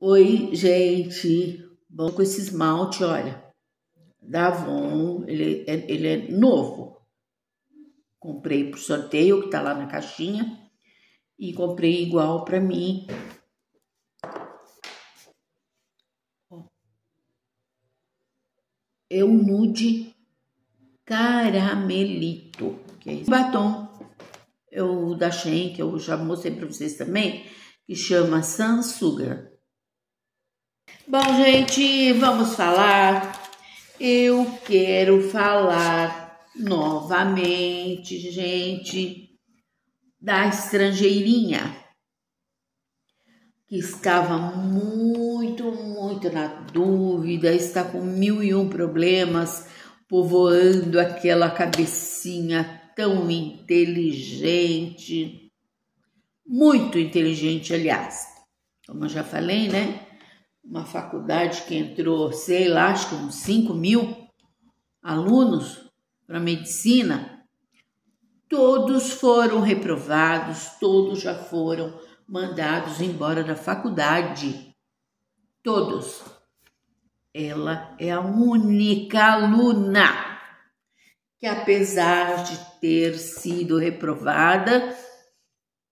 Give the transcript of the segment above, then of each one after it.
Oi, gente. Bom, com esse esmalte, olha, da Avon, ele é novo. Comprei pro sorteio, que tá lá na caixinha, e comprei igual pra mim. É um nude caramelito, que é esse batom. É o da Shein, que eu já mostrei pra vocês também, que chama Sunsugar. Bom, gente, vamos falar. Eu quero falar novamente, gente, da estrangeirinha, que estava muito na dúvida, está com 1001 problemas, povoando aquela cabecinha tão inteligente, muito inteligente, aliás. Como eu já falei, né? Uma faculdade que entrou, sei lá, acho que uns 5.000 alunos para medicina, todos foram reprovados, todos já foram mandados embora da faculdade. Todos. Ela é a única aluna que, apesar de ter sido reprovada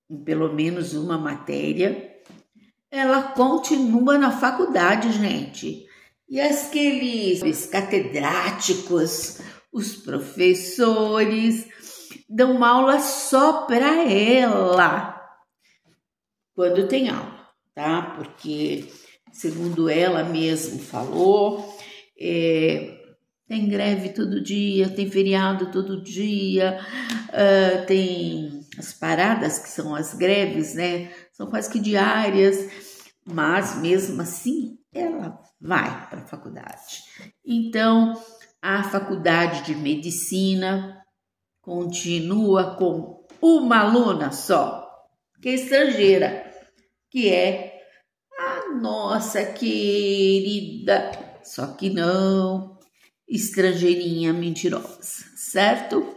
em pelo menos uma matéria, ela continua na faculdade, gente. E aqueles catedráticos, os professores, dão aula só para ela, quando tem aula, tá? Porque, segundo ela mesma falou, tem greve todo dia, tem feriado todo dia, tem as paradas, que são as greves, né? São quase que diárias, mas mesmo assim ela vai para a faculdade. Então, a faculdade de medicina continua com uma aluna só, que é estrangeira, que é a nossa querida, só que não, estrangeirinha mentirosa, certo?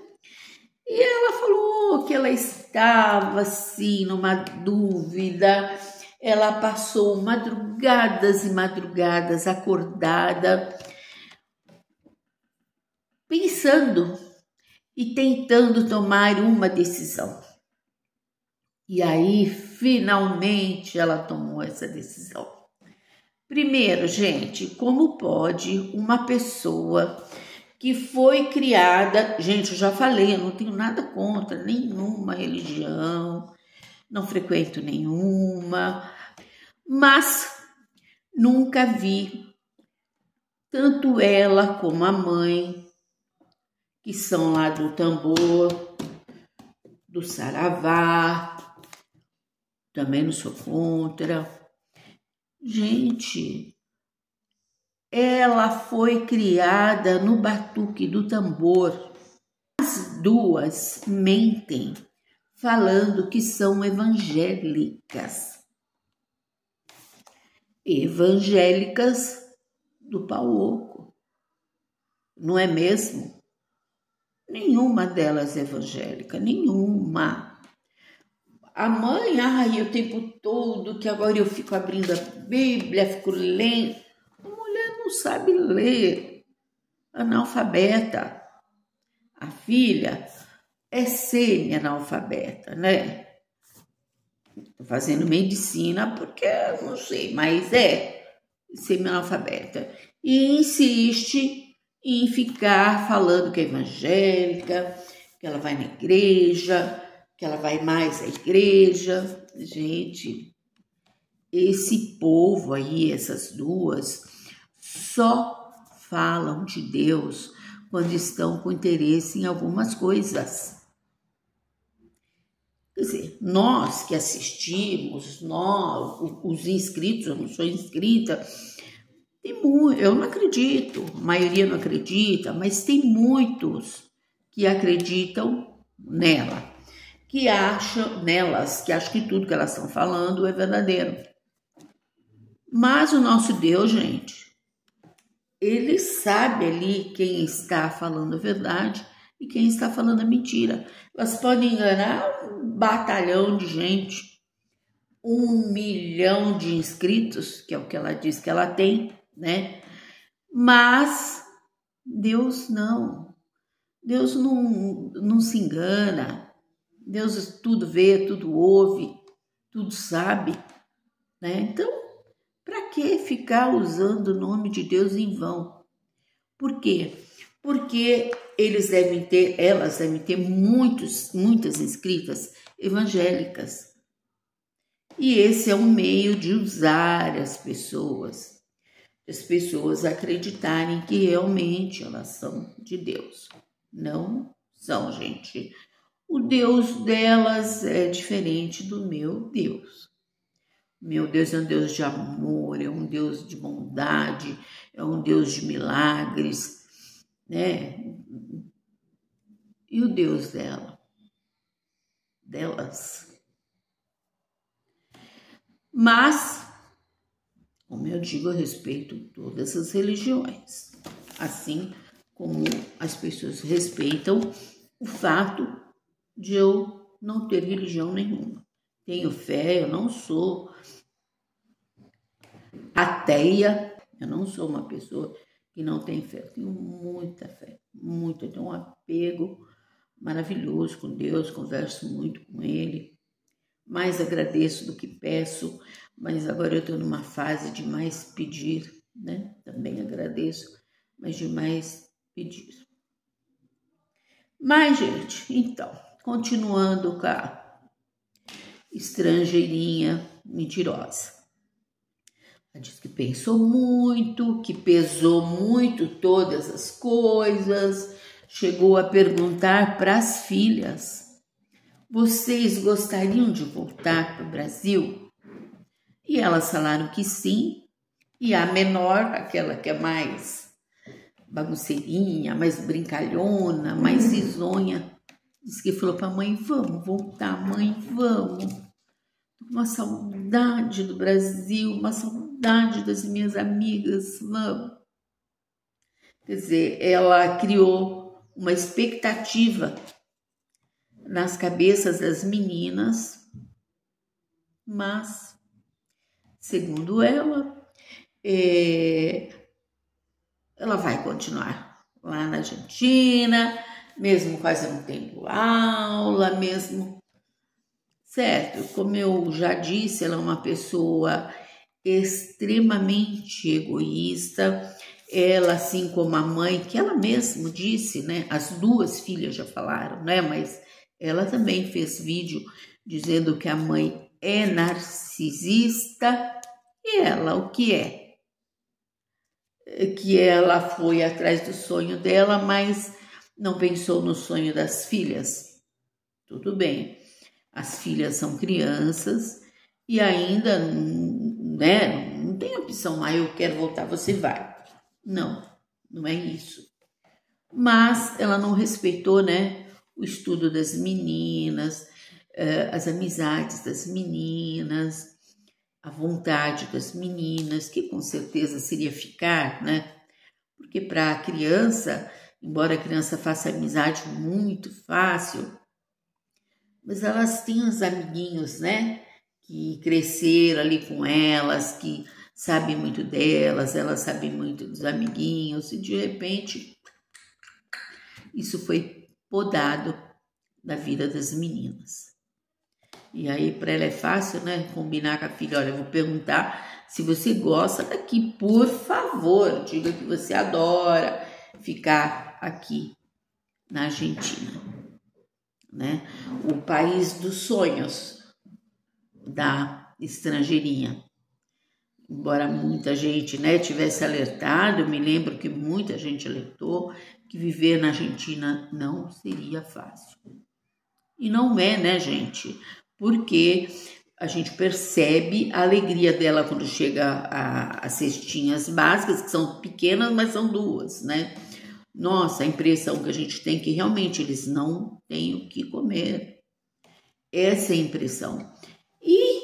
E ela falou que ela estava assim numa dúvida. Ela passou madrugadas e madrugadas acordada, pensando e tentando tomar uma decisão. E aí, finalmente, ela tomou essa decisão. Primeiro, gente, como pode uma pessoa que foi criada... Gente, eu já falei, eu não tenho nada contra nenhuma religião, não frequento nenhuma, mas nunca vi tanto ela como a mãe, que são lá do tambor, do saravá, também não sou contra. Gente, ela foi criada no batuque do tambor. As duas mentem, falando que são evangélicas. Evangélicas do pau oco, não é mesmo? Nenhuma delas é evangélica, nenhuma. A mãe, o tempo todo, que agora eu fico abrindo a Bíblia, fico lendo. A mulher não sabe ler, analfabeta. A filha é semi-analfabeta, né? Tô fazendo medicina porque eu não sei, mas é semi-analfabeta. E insiste em ficar falando que é evangélica, que ela vai na igreja, que ela vai mais à igreja. Gente, esse povo aí, essas duas, só falam de Deus quando estão com interesse em algumas coisas. Quer dizer, nós que assistimos, nós, os inscritos, eu não sou inscrita, eu não acredito, a maioria não acredita, mas tem muitos que acreditam nela, que acham que tudo que elas estão falando é verdadeiro. Mas o nosso Deus, gente, ele sabe ali quem está falando a verdade e quem está falando a mentira. Elas podem enganar um batalhão de gente, 1 milhão de inscritos, que é o que ela diz que ela tem, né? Mas Deus não. Deus não se engana. Deus tudo vê, tudo ouve, tudo sabe, né? Então, para que ficar usando o nome de Deus em vão? Por quê? Porque elas devem ter muitas inscritas evangélicas. E esse é um meio de usar as pessoas acreditarem que realmente elas são de Deus. Não são, gente. O Deus delas é diferente do meu Deus. Meu Deus é um Deus de amor, é um Deus de bondade, é um Deus de milagres, né? E o Deus delas. Mas, como eu digo, eu respeito todas as religiões, assim como as pessoas respeitam o fato de eu não ter religião nenhuma. Tenho fé, eu não sou ateia, eu não sou uma pessoa que não tem fé. Eu tenho muita fé, muito. Eu tenho um apego maravilhoso com Deus, converso muito com Ele. Mais agradeço do que peço, mas agora eu estou numa fase de mais pedir, né? Também agradeço, mas de mais pedir. Mas, gente, então, continuando com a estrangeirinha mentirosa. Ela disse que pensou muito, que pesou muito todas as coisas, chegou a perguntar para as filhas: vocês gostariam de voltar para o Brasil? E elas falaram que sim, e a menor, aquela que é mais bagunceirinha, mais brincalhona, mais risonha, disse que falou para a mãe: vamos voltar, mãe, vamos. Uma saudade do Brasil, uma saudade das minhas amigas, vamos. Quer dizer, ela criou uma expectativa nas cabeças das meninas, mas, segundo ela vai continuar lá na Argentina, mesmo quase não tendo aula, mesmo, certo? Como eu já disse, ela é uma pessoa extremamente egoísta. Ela, assim como a mãe, que ela mesma disse, né? As duas filhas já falaram, né? Mas ela também fez vídeo dizendo que a mãe é narcisista e ela o que é? Que ela foi atrás do sonho dela, mas não pensou no sonho das filhas. Tudo bem, as filhas são crianças e ainda, né, não tem opção, eu quero voltar, você vai. Não, não é isso. Mas ela não respeitou, né, o estudo das meninas, as amizades das meninas, a vontade das meninas, que com certeza seria ficar, né? Porque para a criança, embora a criança faça amizade muito fácil, mas elas têm os amiguinhos, né? Que cresceram ali com elas, que sabem muito delas, elas sabem muito dos amiguinhos, e de repente isso foi podado da vida das meninas. E aí para ela é fácil, né, combinar com a filha: olha, eu vou perguntar se você gosta daqui, por favor, diga que você adora ficar aqui na Argentina, né? O país dos sonhos da estrangeirinha. Embora muita gente, né, tivesse alertado, eu me lembro que muita gente alertou que viver na Argentina não seria fácil. E não é, né, gente? Porque a gente percebe a alegria dela quando chega às cestinhas básicas, que são pequenas, mas são duas, né? Nossa, a impressão que a gente tem que realmente eles não têm o que comer. Essa é a impressão. E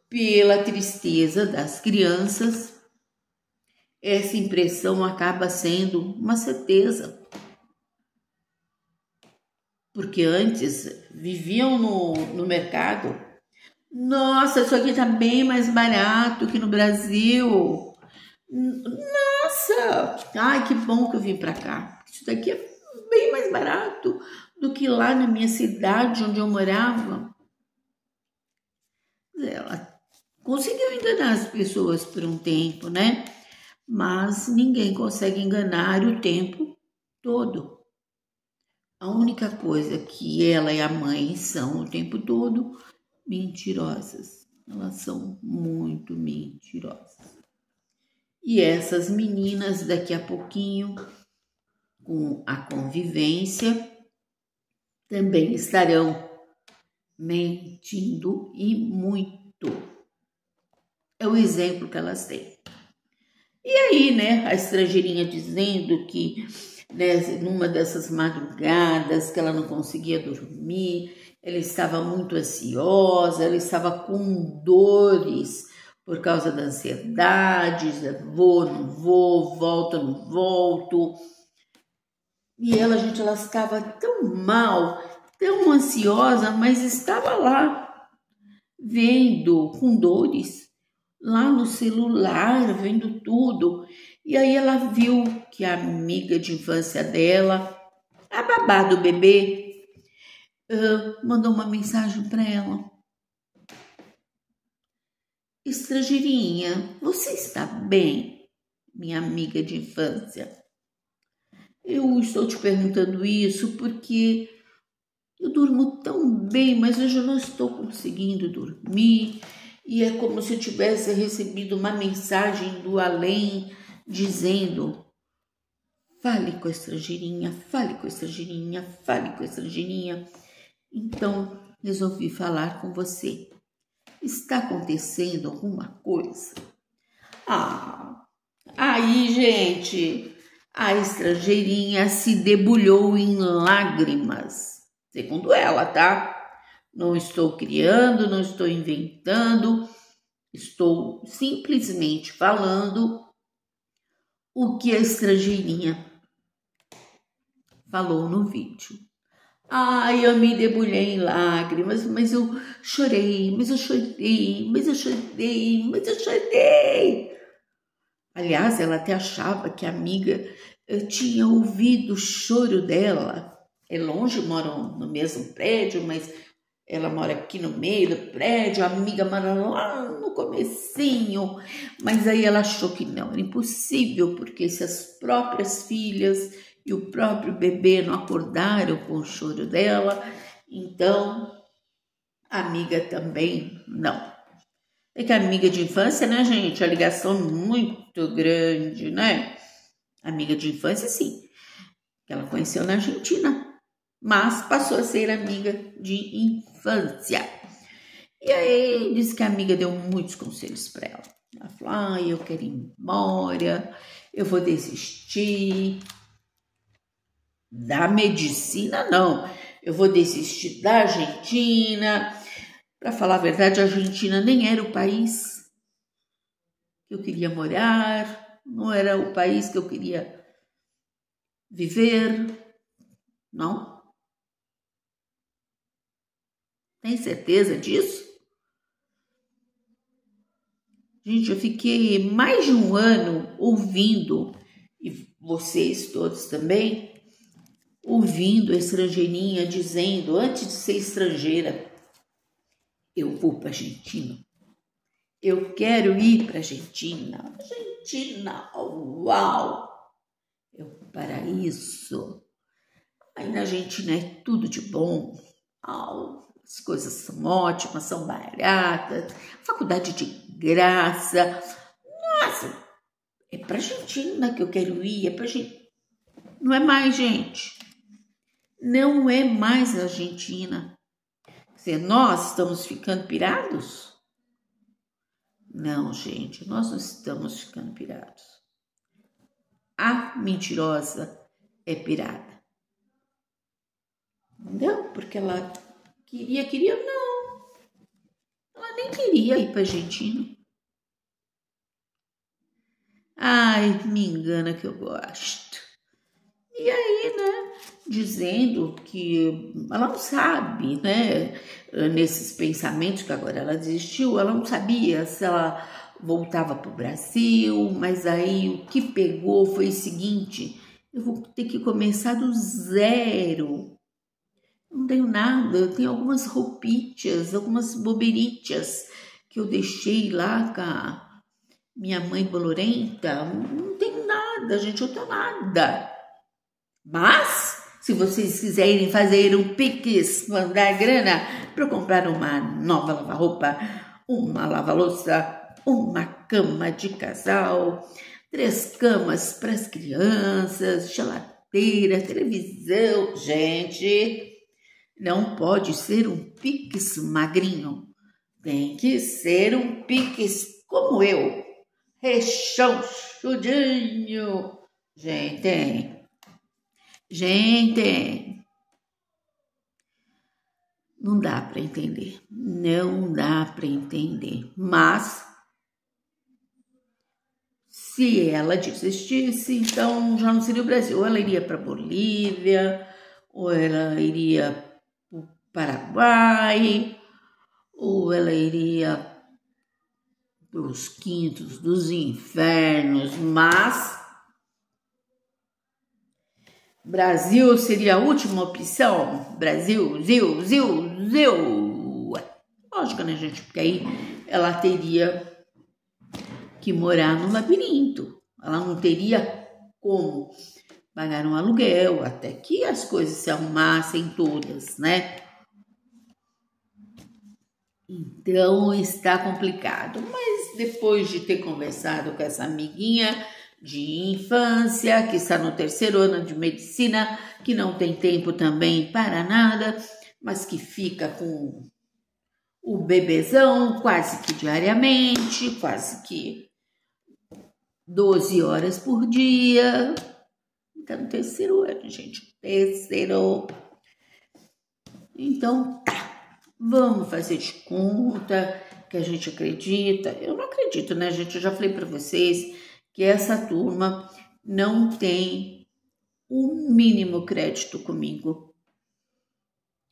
pela tristeza das crianças, essa impressão acaba sendo uma certeza. Porque antes viviam no mercado, Nossa, isso aqui tá bem mais barato que no Brasil. Nossa, ai, que bom que eu vim pra cá. Isso daqui é bem mais barato do que lá na minha cidade onde eu morava. Ela conseguiu enganar as pessoas por um tempo, né? Mas ninguém consegue enganar o tempo todo. A única coisa que ela e a mãe são o tempo todo, mentirosas. Elas são muito mentirosas. E essas meninas, daqui a pouquinho, com a convivência, também estarão mentindo e muito. É o exemplo que elas têm. E aí, né, a estrangeirinha dizendo que, né, numa dessas madrugadas que ela não conseguia dormir, ela estava muito ansiosa, ela estava com dores por causa da ansiedade, vou, não vou, volto, não volto. E ela, gente, ela ficava tão mal, tão ansiosa, mas estava lá, vendo, com dores, lá no celular, vendo tudo. E aí ela viu que a amiga de infância dela, a babá do bebê, mandou uma mensagem para ela. Estrangeirinha, você está bem, minha amiga de infância? Eu estou te perguntando isso porque eu durmo tão bem, mas hoje eu não estou conseguindo dormir. E é como se eu tivesse recebido uma mensagem do além dizendo: fale com a estrangeirinha, fale com a estrangeirinha, fale com a estrangeirinha. Então, resolvi falar com você. Está acontecendo alguma coisa? Aí, gente, a estrangeirinha se debulhou em lágrimas. Segundo ela, tá? Não estou criando, não estou inventando, estou simplesmente falando o que a estrangeirinha falou no vídeo. Ai, eu me debulhei em lágrimas, mas eu chorei, mas eu chorei, mas eu chorei, mas eu chorei. Aliás, ela até achava que a amiga tinha ouvido o choro dela. É longe, moram no mesmo prédio, mas ela mora aqui no meio do prédio, a amiga mora lá no comecinho. Mas aí ela achou que não, era impossível, porque se as próprias filhas e o próprio bebê não acordaram com o choro dela, então a amiga também não. É que a amiga de infância, né, gente? A ligação é muito grande, né? Amiga de infância, sim. Que ela conheceu na Argentina, mas passou a ser amiga de infância. E aí disse que a amiga deu muitos conselhos para ela. Ela falou: eu quero ir embora, eu vou desistir da medicina, não. Eu vou desistir da Argentina. Para falar a verdade, a Argentina nem era o país que eu queria morar, não era o país que eu queria viver, não? Tem certeza disso? Gente, eu fiquei mais de um ano ouvindo, e vocês todos também, ouvindo a estrangeirinha dizendo, antes de ser estrangeira, eu vou para a Argentina. Eu quero ir para a Argentina. Argentina, uau! É o paraíso. Aí na Argentina é tudo de bom. As coisas são ótimas, são baratas, faculdade de graça. Nossa, é pra Argentina que eu quero ir, é pra Argentina. Não é mais, gente. Não é mais a Argentina. Nós estamos ficando pirados? Não, gente, nós não estamos ficando pirados. A mentirosa é pirada. Não, porque ela queria, não. Ela nem queria ir para a Argentina. Ai, me engana que eu gosto. E aí, né, dizendo que ela não sabe, né? Nesses pensamentos que agora ela desistiu, ela não sabia se ela voltava para o Brasil, mas aí o que pegou foi o seguinte: eu vou ter que começar do zero. Não tenho nada, eu tenho algumas roupitas, algumas boberitas que eu deixei lá com a minha mãe bolorenta. Não tenho nada, gente, eu tenho nada. Mas, se vocês quiserem fazer um Pix, mandar grana para comprar uma nova lava-roupa, uma lava-louça, uma cama de casal, 3 camas para as crianças, geladeira, televisão. Gente, não pode ser um Pix magrinho. Tem que ser um Pix como eu, rechonchudinho. Gente, não dá para entender, não dá para entender. Mas se ela desistisse, então já não seria o Brasil. Ou ela iria para Bolívia, ou ela iria para o Paraguai, ou ela iria para os quintos dos infernos. Mas Brasil seria a última opção? Brasil, Zil. Lógico, né, gente? Porque aí ela teria que morar no labirinto. Ela não teria como pagar um aluguel até que as coisas se arrumassem todas, né? Então está complicado. Mas depois de ter conversado com essa amiguinha de infância, que está no 3º ano de medicina, que não tem tempo também para nada, mas que fica com o bebezão quase que diariamente, quase que 12 horas por dia. Está no 3º ano, gente. 3º. Então, tá. Vamos fazer de conta que a gente acredita. Eu não acredito, né, gente? Eu já falei para vocês que essa turma não tem o mínimo crédito comigo.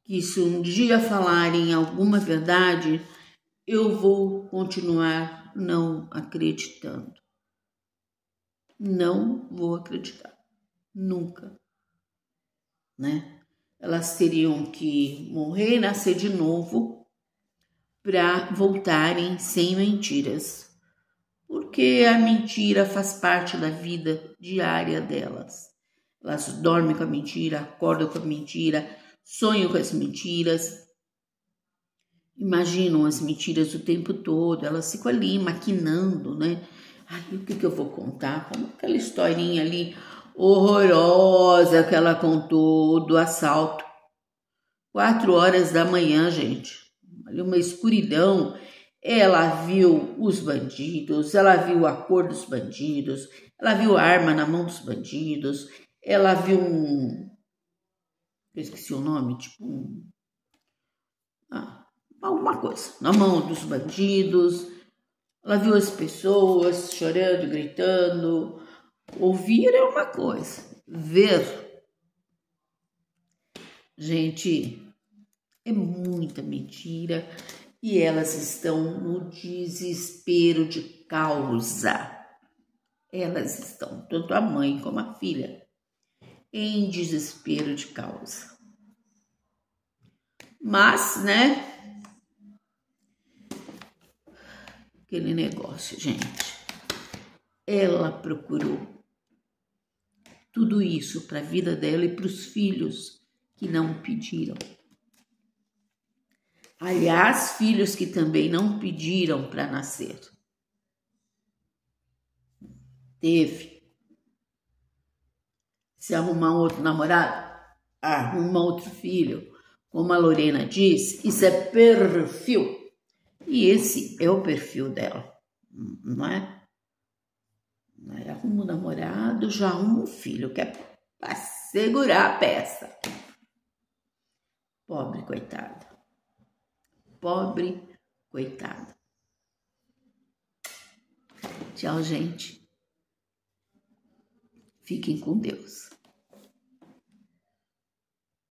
Que se um dia falarem alguma verdade, eu vou continuar não acreditando. Não vou acreditar. Nunca. Né? Elas teriam que morrer e nascer de novo para voltarem sem mentiras. Porque a mentira faz parte da vida diária delas. Elas dormem com a mentira, acordam com a mentira, sonham com as mentiras, imaginam as mentiras o tempo todo, elas ficam ali maquinando, né? Ai, o que eu vou contar? Como aquela historinha ali horrorosa que ela contou do assalto. 4 horas da manhã, gente. Ali uma escuridão. Ela viu os bandidos, ela viu a cor dos bandidos, ela viu a arma na mão dos bandidos, ela viu eu esqueci o nome, tipo alguma coisa na mão dos bandidos. Ela viu as pessoas chorando, gritando. Ouvir é uma coisa, ver, gente, é muita mentira. E elas estão no desespero de causa. Elas estão, tanto a mãe como a filha, em desespero de causa. Mas, né? Aquele negócio, gente. Ela procurou tudo isso para a vida dela e para os filhos que não pediram. Aliás, filhos que também não pediram para nascer. Teve. Se arrumar outro namorado, arruma outro filho. Como a Lorena diz, isso é perfil. E esse é o perfil dela, não é? Arruma um namorado, já arruma um filho, que é para segurar a peça. Pobre coitada. Pobre coitada. Tchau, gente. Fiquem com Deus.